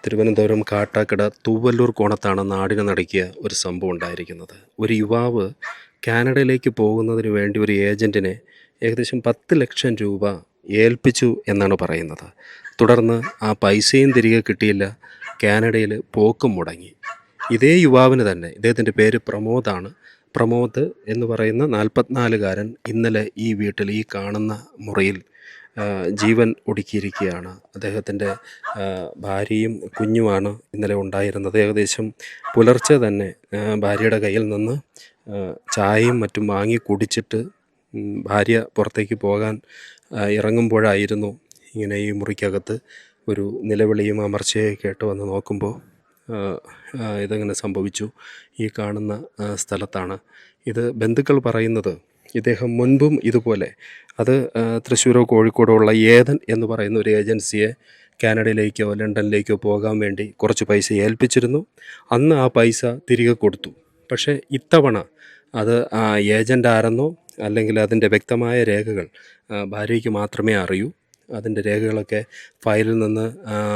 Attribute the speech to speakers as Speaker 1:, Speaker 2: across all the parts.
Speaker 1: തിരുവനന്തപുരം കാട്ടാക്കട തൂവല്ലൂർ കോണത്താണ് നാടിനെ നടുക്കിയ ഒരു സംഭവം ഉണ്ടായിരിക്കുന്നത്. ഒരു യുവാവ് കാനഡയിലേക്ക് പോകുന്നതിന് വേണ്ടി ഒരു ഏജൻറ്റിനെ ഏകദേശം 10 ലക്ഷം രൂപ ഏൽപ്പിച്ചു എന്നാണ് പറയുന്നത്. തുടർന്ന് ആ പൈസയും തിരികെ കിട്ടിയില്ല. കാനഡയിൽ പോക്കും മുടങ്ങി. ഇതേ യുവാവിന് തന്നെ, ഇദ്ദേഹത്തിൻ്റെ പേര് പ്രമോദാണ്. പ്രമോദ് എന്ന് പറയുന്ന 44-കാരൻ ഇന്നലെ ഈ വീട്ടിൽ, ഈ കാണുന്ന മുറിയിൽ ജീവൻ ഒടുക്കിയിരിക്കുകയാണ്. അദ്ദേഹത്തിൻ്റെ ഭാര്യയും കുഞ്ഞുമാണ് ഇന്നലെ ഉണ്ടായിരുന്നത്. ഏകദേശം പുലർച്ചെ തന്നെ ഭാര്യയുടെ കയ്യിൽ നിന്ന് ചായയും മറ്റും വാങ്ങി കുടിച്ചിട്ട് ഭാര്യ പുറത്തേക്ക് പോകാൻ ഇറങ്ങുമ്പോഴായിരുന്നു ഇങ്ങനെ ഈ മുറിക്കകത്ത് ഒരു നിലവിളിയും അമർച്ചയൊക്കെ കേട്ട് വന്ന് നോക്കുമ്പോൾ ഇതെങ്ങനെ സംഭവിച്ചു. ഈ കാണുന്ന സ്ഥലത്താണ് ഇത്. ബന്ധുക്കൾ പറയുന്നത് ഇദ്ദേഹം മുൻപും ഇതുപോലെ, അത് തൃശ്ശൂരോ കോഴിക്കോടോ ഉള്ള ഏതൻ എന്ന് പറയുന്ന ഒരു ഏജൻസിയെ കാനഡയിലേക്കോ ലണ്ടനിലേക്കോ പോകാൻ വേണ്ടി കുറച്ച് പൈസ ഏൽപ്പിച്ചിരുന്നു. അന്ന് ആ പൈസ തിരികെ കൊടുത്തു. പക്ഷേ ഇത്തവണ അത് ആ ഏജൻ്റ് ആരെന്നോ അല്ലെങ്കിൽ അതിൻ്റെ വ്യക്തമായ രേഖകൾ ഭാര്യയ്ക്ക് മാത്രമേ അറിയൂ. അതിൻ്റെ രേഖകളൊക്കെ ഫയലിൽ നിന്ന്,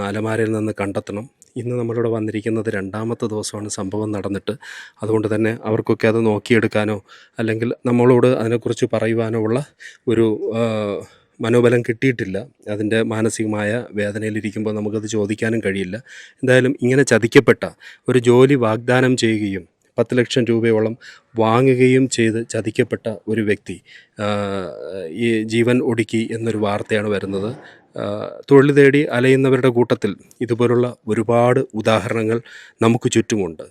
Speaker 1: അലമാരയിൽ നിന്ന് കണ്ടെത്തണം. ഇന്ന് നമ്മളിവിടെ വന്നിരിക്കുന്നത് 2ാമത്തെ ദിവസമാണ് സംഭവം നടന്നിട്ട്. അതുകൊണ്ട് തന്നെ അവർക്കൊക്കെ അത് നോക്കിയെടുക്കാനോ അല്ലെങ്കിൽ നമ്മളോട് അതിനെക്കുറിച്ച് പറയുവാനോ ഉള്ള ഒരു മനോബലം കിട്ടിയിട്ടില്ല. അതിൻ്റെ മാനസികമായ വേദനയിലിരിക്കുമ്പോൾ നമുക്കത് ചോദിക്കാനും കഴിയില്ല. എന്തായാലും ഇങ്ങനെ ചതിക്കപ്പെട്ട, ഒരു ജോലി വാഗ്ദാനം ചെയ്യുകയും 10 ലക്ഷം രൂപയോളം വാങ്ങുകയും ചെയ്ത് ചതിക്കപ്പെട്ട ഒരു വ്യക്തി ഈ ജീവൻ ഒടുക്കി എന്നൊരു വാർത്തയാണ് വരുന്നത്. തൊഴിൽ തേടി അലയുന്നവരുടെ കൂട്ടത്തിൽ ഇതുപോലുള്ള ഒരുപാട് ഉദാഹരണങ്ങൾ നമുക്ക് ചുറ്റുമുണ്ട്.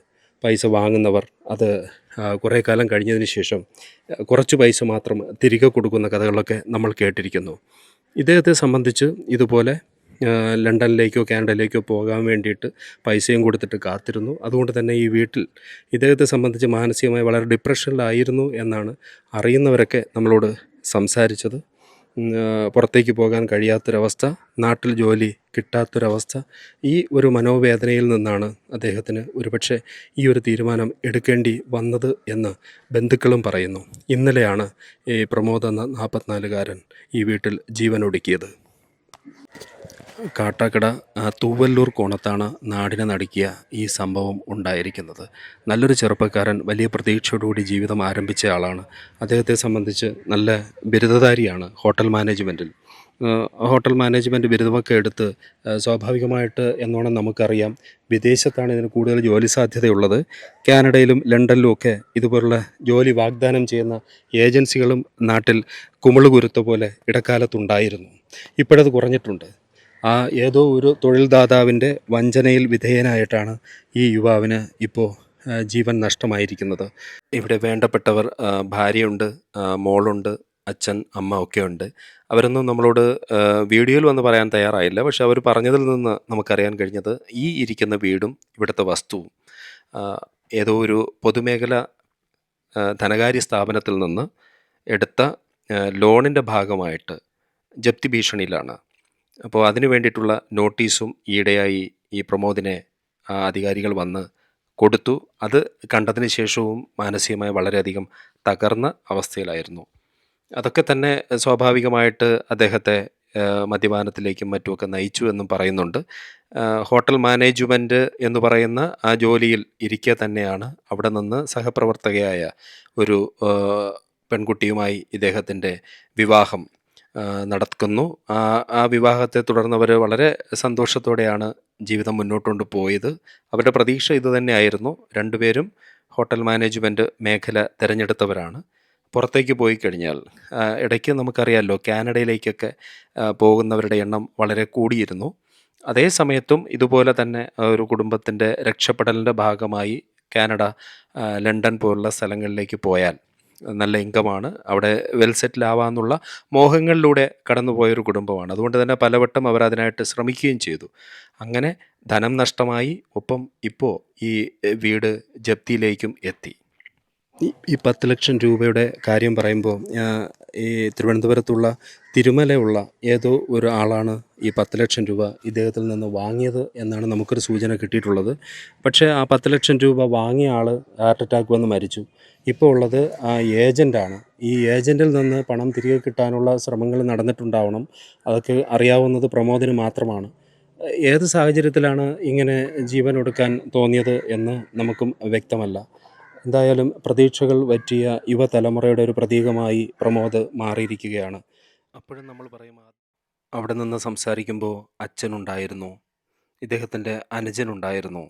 Speaker 1: പൈസ വാങ്ങുന്നവർ അത് കുറേ കാലം കഴിഞ്ഞതിന് ശേഷം കുറച്ച് പൈസ മാത്രം തിരികെ കൊടുക്കുന്ന കഥകളൊക്കെ നമ്മൾ കേട്ടിരിക്കുന്നു. ഇദ്ദേഹത്തെ സംബന്ധിച്ച് ഇതുപോലെ ലണ്ടനിലേക്കോ കാനഡയിലേക്കോ പോകാൻ വേണ്ടിയിട്ട് പൈസയും കൊടുത്തിട്ട് കാത്തിരുന്നു. അതുകൊണ്ട് തന്നെ ഈ വീട്ടിൽ ഇദ്ദേഹത്തെ സംബന്ധിച്ച് മാനസികമായി വളരെ ഡിപ്രഷനിലായിരുന്നു എന്നാണ് അറിയുന്നവരൊക്കെ നമ്മളോട് സംസാരിച്ചത്. പുറത്തേക്ക് പോകാൻ കഴിയാത്തൊരവസ്ഥ, നാട്ടിൽ ജോലി കിട്ടാത്തൊരവസ്ഥ, ഈ ഒരു മനോവേദനയിൽ നിന്നാണ് അദ്ദേഹത്തിന് ഒരുപക്ഷെ ഈ ഒരു തീരുമാനം എടുക്കേണ്ടി വന്നത് എന്ന് ബന്ധുക്കളും പറയുന്നു. ഇന്നലെയാണ് ഈ പ്രമോദ് എന്ന 44-കാരൻ ഈ വീട്ടിൽ ജീവനൊടുക്കിയത്. കാട്ടാക്കട തൂവല്ലൂർ കോണത്താണ് നാടിനെ നടുക്കിയ ഈ സംഭവം ഉണ്ടായിരിക്കുന്നത്. നല്ലൊരു ചെറുപ്പക്കാരൻ, വലിയ പ്രതീക്ഷയോടുകൂടി ജീവിതം ആരംഭിച്ച ആളാണ്. അദ്ദേഹത്തെ സംബന്ധിച്ച് നല്ല ബിരുദധാരിയാണ് ഹോട്ടൽ മാനേജ്മെൻറ്റിൽ. ഹോട്ടൽ മാനേജ്മെൻറ്റ് ബിരുദമൊക്കെ എടുത്ത് സ്വാഭാവികമായിട്ട് എന്നോണം നമുക്കറിയാം വിദേശത്താണ് ഇതിന് കൂടുതൽ ജോലി സാധ്യതയുള്ളത്. കാനഡയിലും ലണ്ടനിലും ഒക്കെ ഇതുപോലുള്ള ജോലി വാഗ്ദാനം ചെയ്യുന്ന ഏജൻസികളും നാട്ടിൽ കുമിളുകുരുത്ത പോലെ ഇടക്കാലത്തുണ്ടായിരുന്നു. ഇപ്പോഴത് കുറഞ്ഞിട്ടുണ്ട്. ഏതോ ഒരു തൊഴിൽദാതാവിൻ്റെ വഞ്ചനയിൽ വിധേയനായിട്ടാണ് ഈ യുവാവിന് ഇപ്പോൾ ജീവൻ നഷ്ടമായിരിക്കുന്നത്. ഇവിടെ വേണ്ടപ്പെട്ടവർ, ഭാര്യയുണ്ട്, മോളുണ്ട്, അച്ഛൻ, അമ്മ ഒക്കെ ഉണ്ട്. അവരൊന്നും നമ്മളോട് വീഡിയോയിൽ വന്ന് പറയാൻ തയ്യാറായില്ല. പക്ഷെ അവർ പറഞ്ഞതിൽ നിന്ന് നമുക്കറിയാൻ കഴിഞ്ഞത് ഈ ഇരിക്കുന്ന വീടും ഇവിടുത്തെ വസ്തുവും ഏതോ ഒരു പൊതുമേഖല ധനകാര്യ സ്ഥാപനത്തിൽ നിന്ന് എടുത്ത ലോണിൻ്റെ ഭാഗമായിട്ട് ജപ്തി ഭീഷണിയിലാണ്. അപ്പോൾ അതിനു വേണ്ടിയിട്ടുള്ള നോട്ടീസും ഈയിടെയായി ഈ പ്രമോദിനെ അധികാരികൾ വന്ന് കൊടുത്തു. അത് കണ്ടതിന് ശേഷവും മാനസികമായി വളരെയധികം തകർന്ന അവസ്ഥയിലായിരുന്നു. അതൊക്കെ തന്നെ സ്വാഭാവികമായിട്ട് അദ്ദേഹത്തെ മദ്യപാനത്തിലേക്കും മറ്റുമൊക്കെ നയിച്ചു എന്നും പറയുന്നുണ്ട്. ഹോട്ടൽ മാനേജ്മെൻറ്റ് എന്ന് പറയുന്ന ആ ജോലിയിൽ ഇരിക്കെ തന്നെയാണ് അവിടെ നിന്ന് സഹപ്രവർത്തകയായ ഒരു പെൺകുട്ടിയുമായി ഇദ്ദേഹത്തിൻ്റെ വിവാഹം നടക്കുന്നു. ആ വിവാഹത്തെ തുടർന്നവർ വളരെ സന്തോഷത്തോടെയാണ് ജീവിതം മുന്നോട്ട് കൊണ്ടുപോയത്. അവരുടെ പ്രതീക്ഷ ഇതുതന്നെയായിരുന്നു. രണ്ടുപേരും ഹോട്ടൽ മാനേജ്മെൻറ്റ് മേഖല തിരഞ്ഞെടുത്തവരാണ്. പുറത്തേക്ക് പോയി കഴിഞ്ഞാൽ, ഇടയ്ക്ക് നമുക്കറിയാമല്ലോ കാനഡയിലേക്കൊക്കെ പോകുന്നവരുടെ എണ്ണം വളരെ കൂടിയിരുന്നു. അതേ സമയത്തും ഇതുപോലെ തന്നെ ഒരു കുടുംബത്തിൻ്റെ രക്ഷപ്പെടലിൻ്റെ ഭാഗമായി കാനഡ, ലണ്ടൻ പോലുള്ള സ്ഥലങ്ങളിലേക്ക് പോയാൽ നല്ല ഇൻകമാണ്, അവിടെ വെൽ സെറ്റിൽ ആവാമെന്നുള്ള മോഹങ്ങളിലൂടെ കടന്നുപോയൊരു കുടുംബമാണ്. അതുകൊണ്ട് തന്നെ പലവട്ടം അവർ അതിനായിട്ട് ശ്രമിക്കുകയും ചെയ്തു. അങ്ങനെ ധനം നഷ്ടമായി. ഒപ്പം ഇപ്പോൾ ഈ വീട് ജപ്തിയിലേക്കും എത്തി. ഈ 10 ലക്ഷം രൂപയുടെ കാര്യം പറയുമ്പോൾ ഈ തിരുവനന്തപുരത്തുള്ള തിരുമലയുള്ള ഏതോ ഒരു ആളാണ് ഈ 10 ലക്ഷം രൂപ ഇദ്ദേഹത്തിൽ നിന്ന് വാങ്ങിയത് എന്നാണ് നമുക്കൊരു സൂചന കിട്ടിയിട്ടുള്ളത്. പക്ഷേ ആ 10 ലക്ഷം രൂപ വാങ്ങിയ ആൾ ഹാർട്ട് അറ്റാക്ക് വന്ന് മരിച്ചു. ഇപ്പോൾ ഉള്ളത് ആ ഏജൻ്റാണ്. ഈ ഏജൻറ്റിൽ നിന്ന് പണം തിരികെ കിട്ടാനുള്ള ശ്രമങ്ങൾ നടന്നിട്ടുണ്ടാവണം. അതൊക്കെ അറിയാവുന്നത് പ്രമോദിന് മാത്രമാണ്. ഏത് സാഹചര്യത്തിലാണ് ഇങ്ങനെ ജീവൻ ഒടുക്കാൻ തോന്നിയത് എന്ന് നമുക്കും വ്യക്തമല്ല. എന്തായാലും പ്രതീക്ഷകൾ വറ്റിയ യുവതലമുറയുടെ ഒരു പ്രതീകമായി പ്രമോദ് മാറിയിരിക്കുകയാണ്. അപ്പോഴും നമ്മൾ പറയും, അവിടെ നിന്ന് സംസാരിക്കുമ്പോൾ അച്ഛനുണ്ടായിരുന്നു, ഇദ്ദേഹത്തിൻ്റെ അനുജനുണ്ടായിരുന്നു.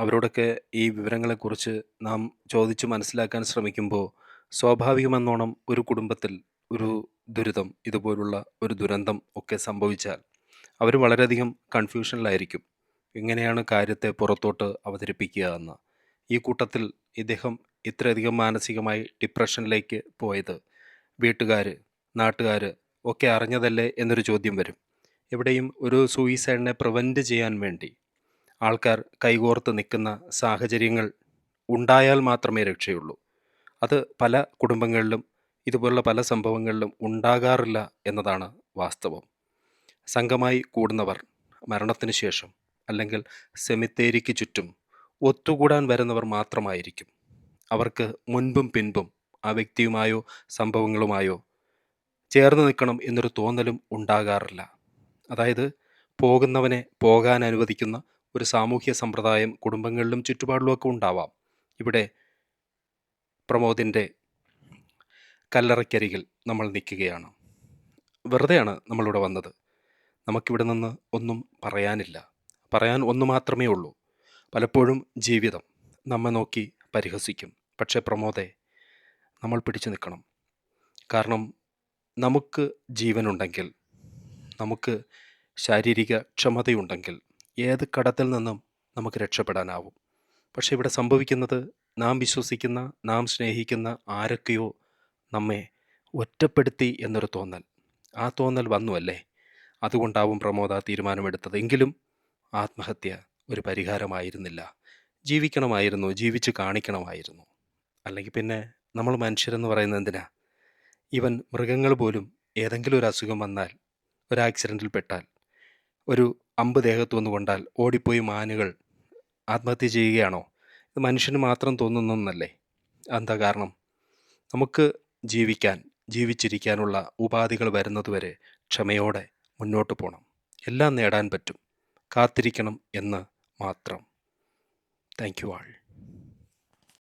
Speaker 1: അവരോടൊക്കെ ഈ വിവരങ്ങളെക്കുറിച്ച് നാം ചോദിച്ചു മനസ്സിലാക്കാൻ ശ്രമിക്കുമ്പോൾ സ്വാഭാവികമെന്നോണം ഒരു കുടുംബത്തിൽ ഒരു ദുരിതം, ഇതുപോലുള്ള ഒരു ദുരന്തം ഒക്കെ സംഭവിച്ചാൽ അവർ വളരെയധികം കൺഫ്യൂഷനിലായിരിക്കും. എങ്ങനെയാണ് കാര്യത്തെ പുറത്തോട്ട് അവതരിപ്പിക്കുക എന്ന്. ഈ കൂട്ടത്തിൽ ഇദ്ദേഹം ഇത്രയധികം മാനസികമായി ഡിപ്രഷനിലേക്ക് പോയത് വീട്ടുകാർ, നാട്ടുകാർ ഒക്കെ അറിഞ്ഞതല്ലേ എന്നൊരു ചോദ്യം വരും. എവിടെയും ഒരു സൂയിസൈഡിനെ പ്രിവെൻറ്റ് ചെയ്യാൻ വേണ്ടി ആൾക്കാർ കൈകോർത്ത് നിൽക്കുന്ന സാഹചര്യങ്ങൾ ഉണ്ടായാൽ മാത്രമേ രക്ഷയുള്ളൂ. അത് പല കുടുംബങ്ങളിലും ഇതുപോലുള്ള പല സംഭവങ്ങളിലും ഉണ്ടാകാറില്ല എന്നതാണ് വാസ്തവം. സംഘമായി കൂടുന്നവർ മരണത്തിന് ശേഷം അല്ലെങ്കിൽ സെമിത്തേരിക്ക് ചുറ്റും ഒത്തുകൂടാൻ വരുന്നവർ മാത്രമായിരിക്കും. അവർക്ക് മുൻപും പിൻപും ആ വ്യക്തിയുമായോ സംഭവങ്ങളുമായോ ചേർന്ന് നിൽക്കണം എന്നൊരു തോന്നലും ഉണ്ടാകാറില്ല. അതായത് പോകുന്നവനെ പോകാൻ അനുവദിക്കുന്ന ഒരു സാമൂഹ്യ സമ്പ്രദായം കുടുംബങ്ങളിലും ചുറ്റുപാടിലുമൊക്കെ ഉണ്ടാവാം. ഇവിടെ പ്രമോദിൻ്റെ കല്ലറയ്ക്കരികിൽ നമ്മൾ നിൽക്കുകയാണ്. വെറുതെയാണ് നമ്മളിവിടെ വന്നത്. നമുക്കിവിടെ നിന്ന് ഒന്നും പറയാനില്ല. പറയാൻ ഒന്ന് മാത്രമേ ഉള്ളൂ. പലപ്പോഴും ജീവിതം നമ്മെ നോക്കി പരിഹസിക്കും. പക്ഷേ പ്രമോദെ, നമ്മൾ പിടിച്ചു നിൽക്കണം. കാരണം നമുക്ക് ജീവനുണ്ടെങ്കിൽ, നമുക്ക് ശാരീരിക ക്ഷമതയുണ്ടെങ്കിൽ ഏത് കടത്തിൽ നിന്നും നമുക്ക് രക്ഷപ്പെടാനാവും. പക്ഷേ ഇവിടെ സംഭവിക്കുന്നത്, നാം വിശ്വസിക്കുന്ന, നാം സ്നേഹിക്കുന്ന ആരൊക്കെയോ നമ്മെ ഒറ്റപ്പെടുത്തി എന്നൊരു തോന്നൽ. ആ തോന്നൽ വന്നുവല്ലേ, അതുകൊണ്ടാവും പ്രമോദ തീരുമാനമെടുത്തത്. എങ്കിലും ആത്മഹത്യ ഒരു പരിഹാരമായിരുന്നില്ല. ജീവിക്കണമായിരുന്നു, ജീവിച്ച് കാണിക്കണമായിരുന്നു. അല്ലെങ്കിൽ പിന്നെ നമ്മൾ മനുഷ്യരെന്ന് പറയുന്നത് എന്തിനാ? ഈവൻ മൃഗങ്ങൾ പോലും ഏതെങ്കിലും ഒരു അസുഖം വന്നാൽ, ഒരു ആക്സിഡൻറ്റിൽ പെട്ടാൽ, ഒരു അമ്പ് ദേഹത്ത് വന്നു കൊണ്ടാൽ ഓടിപ്പോയി മാനുകൾ ആത്മഹത്യ ചെയ്യുകയാണോ? ഇത് മനുഷ്യന് മാത്രം തോന്നുന്നൊന്നല്ലേ? എന്താ കാരണം? നമുക്ക് ജീവിക്കാൻ, ജീവിച്ചിരിക്കാനുള്ള ഉപാധികൾ വരുന്നതുവരെ ക്ഷമയോടെ മുന്നോട്ട് പോകണം. എല്ലാം നേടാൻ പറ്റും, കാത്തിരിക്കണം എന്ന് മാത്രം. Thank you all.